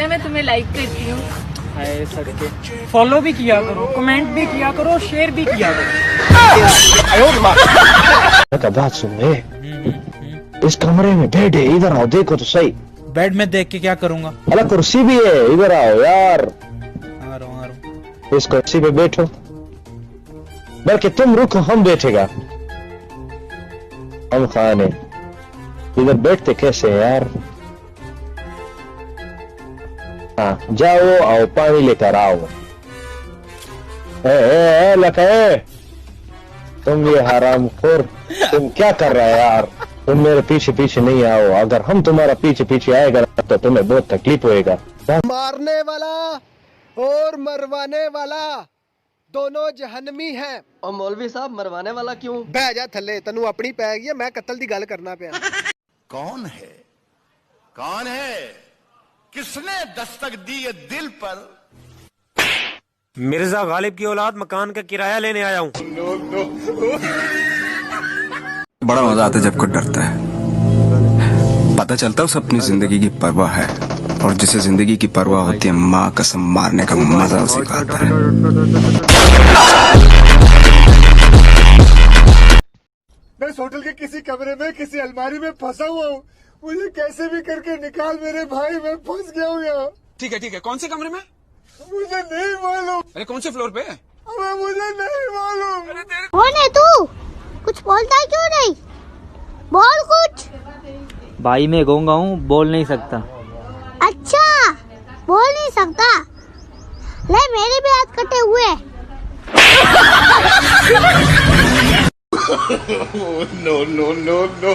ना मैं तुम्हें लाइक करती हूँ। हाय सड़के, फॉलो भी किया करो, कमेंट भी किया करो, शेयर भी किया करो। बात सुन ले, इस कमरे में बेड है, इधर आओ देखो तो सही। बेड में देख के क्या करूंगा? अला कुर्सी भी है, इधर आओ यार। आ रहा हूँ। इस कुर्सी पे बैठो, बल्कि तुम रुको, हम बैठेगा। हम खाने इधर बैठते कैसे हैं यार? हाँ जाओ, आओ पानी लेकर आओ। लखे, तुम ये हरामखोर, तुम क्या कर रहे हो यार? तुम मेरे पीछे पीछे नहीं आओ, अगर हम तुम्हारा पीछे पीछे आएगा तो तुम्हें बहुत तकलीफ होएगा। मारने वाला और मरवाने वाला दोनों जहन्नमी हैं। और मौलवी साहब मरवाने वाला क्यों? बह जा थल्ले, तनु अपनी पै गई है, मैं कत्ल दी गल करना पिया। कौन है, कौन है, किसने दस्तक दी है दिल पर? मिर्जा गालिब की औलाद, मकान का किराया लेने आया हूँ। बड़ा मजा आता है जब कोई डरता है, पता चलता है उसे अपनी जिंदगी की परवाह है, और जिसे जिंदगी की परवाह होती है माँ कसम मारने का मजा उसी का आता है। मैं इस होटल के किसी कमरे में किसी अलमारी में फंसा हुआ हूँ, मुझे कैसे भी करके निकाल मेरे भाई, मैं फंस गया हूँ यहाँ। ठीक है, कौन से कमरे में? मुझे नहीं मालूम। अरे कौन से फ्लोर पे? अबे मुझे नहीं मालूम। कौन है तू? कुछ बोलता है क्यों नहीं? बोल कुछ। भाई मैं गूंगा हूँ, बोल नहीं सकता। अच्छा बोल नहीं सकता, ले मेरे भी हाथ कटे हुए। No no no no.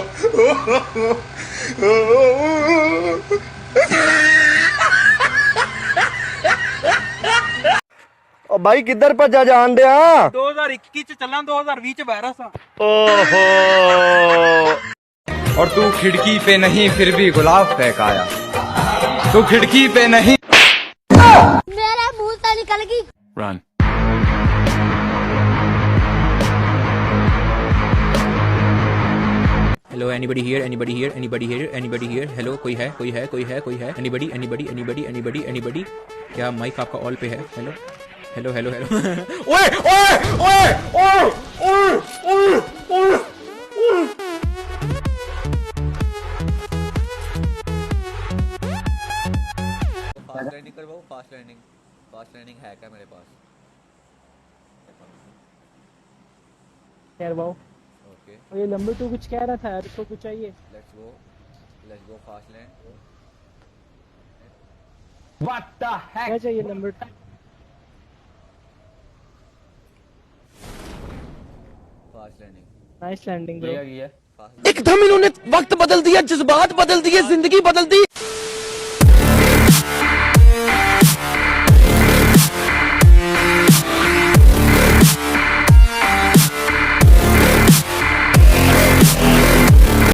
ओ भाई किधर पर जा जान दे? 2021 च चलना, 2020 च वायरस आ। ओहो, और तू खिड़की पे नहीं फिर भी गुलाब फेंकाया, तू खिड़की पे नहीं। मेरे मुंह से निकल गई। Run. Hello, anybody here, anybody here, anybody here, anybody here. Hello, कोई है, कोई है, कोई है, कोई है? Anybody, anybody, anybody, anybody, anybody. क्या माइक आपका ऑल पे है? Hello hello hello hello. ओए ओए ओए ओए ओए ओए ओए। फास्ट लैंडिंग करवाओ, फास्ट लैंडिंग है क्या मेरे पास? यार वाओ, ओके, ये नंबर 2 कुछ कह रहा था यार, इसको कुछ चाहिए। Let's go fast land. What the heck, क्या चाहिए number 2? Fast landing, nice landing bro. ये एकदम इन्होंने वक्त बदल दिया, जज्बात बदल दिए, जिंदगी बदल दी।